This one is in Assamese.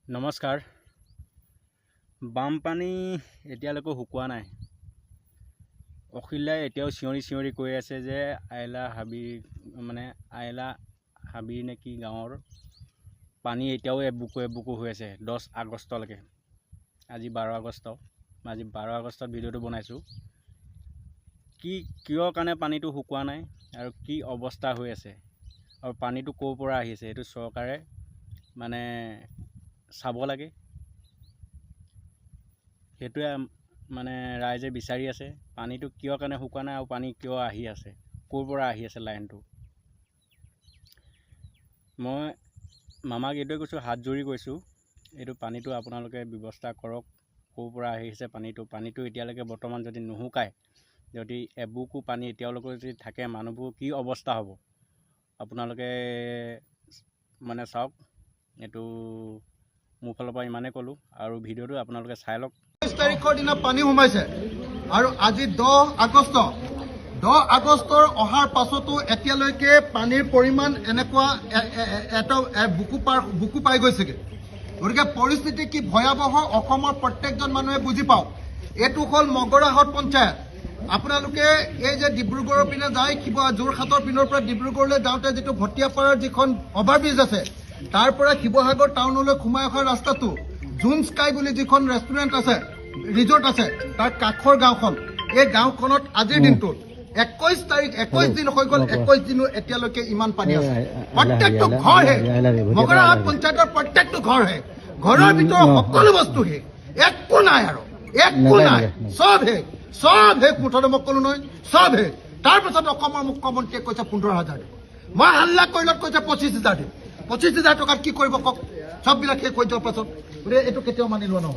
নমস্কাৰ। বানপানী এতিয়ালৈকে শুকোৱা নাই। অখিলাই এতিয়াও চিঞৰি কৈ আছে যে আইলা হাবিৰ নে কি গাঁৱৰ পানী এতিয়াও এবুকু হৈ আছে 10 আগষ্টলৈকে। আজি 12 আগষ্ট। আজি 12 আগষ্টত ভিডিঅ'টো বনাইছোঁ। কিয় কাৰণে পানীটো শুকোৱা নাই আৰু কি অৱস্থা হৈ আছে আৰু পানীটো ক'ৰ পৰা আহিছে এইটো চৰকাৰে চাব লাগে। সেইটোৱে ৰাইজে বিচাৰি আছে। পানীটো কিয় কাৰণে শুকোৱা নাই আৰু পানী কিয় আহি আছে, ক'ৰ পৰা আহি আছে লাইনটো। মই মামাক এইটোৱে কৈছোঁ, হাত জোৰি কৈছোঁ, এইটো পানীটো আপোনালোকে ব্যৱস্থা কৰক। ক'ৰ পৰা আহিছে পানীটো এতিয়ালৈকে বৰ্তমান যদি নুশুকায়, যদি এবুকু পানী এতিয়ালৈকে যদি থাকে, মানুহবোৰ কি অৱস্থা হ'ব আপোনালোকে চাওক। এইটো মোৰ ফালৰ পৰা ইমানেই ক'লোঁ আৰু ভিডিঅ'টো আপোনালোকে চাই লওক। ২৬ তাৰিখৰ দিনা পানী সোমাইছে আৰু আজি 10 আগষ্টৰ অহাৰ পাছতো এতিয়ালৈকে পানীৰ পৰিমাণ এনেকুৱা বুকু পাই গৈছেগৈ। গতিকে পৰিস্থিতি কি ভয়াৱহ অসমৰ প্ৰত্যেকজন মানুহে বুজি পাওক। এইটো হ'ল মগৰাহত পঞ্চায়ত। আপোনালোকে এই যে ডিব্ৰুগড়ৰ পিনে যায়, যোৰহাটৰ পিনৰ পৰা ডিব্ৰুগড়লৈ যাওঁতে যিটো ভটিয়াপাৰাৰ যিখন অভাৰব্ৰিজ আছে, তাৰ পৰা শিৱসাগৰ টাউনলৈ সোমাই অহা ৰাস্তাটো জুন স্কাই বুলি যিখন ৰেষ্টুৰেণ্ট আছে, ৰিজৰ্ট আছে, তাৰ কাষৰ গাঁওখন, এই গাঁওখনত আজিৰ দিনটোত 21 দিন হৈ গ'ল। 21 দিনো এতিয়ালৈকে ইমান পানী আছে। প্ৰত্যেকটো ঘৰহে মগৰাহাট পঞ্চায়তৰ প্ৰত্যেকটো ঘৰহে, ঘৰৰ ভিতৰত সকলো বস্তু শেষ, একো নাই আৰু একো নাই, চব শেষ। মুঠতে মই ক'লো নহয়, চব শেষ। তাৰপিছত অসমৰ মুখ্যমন্ত্ৰীয়ে কৈছে 15,000 দিব। মই হাল্লা কৰিলত কৈছে 25,000 দিম। 25,000 টকাত কি কৰিব কওক? চববিলাক শেষ হৈ যোৱাৰ পাছত এইটো কেতিয়াও মানি লোৱা নহ'ব।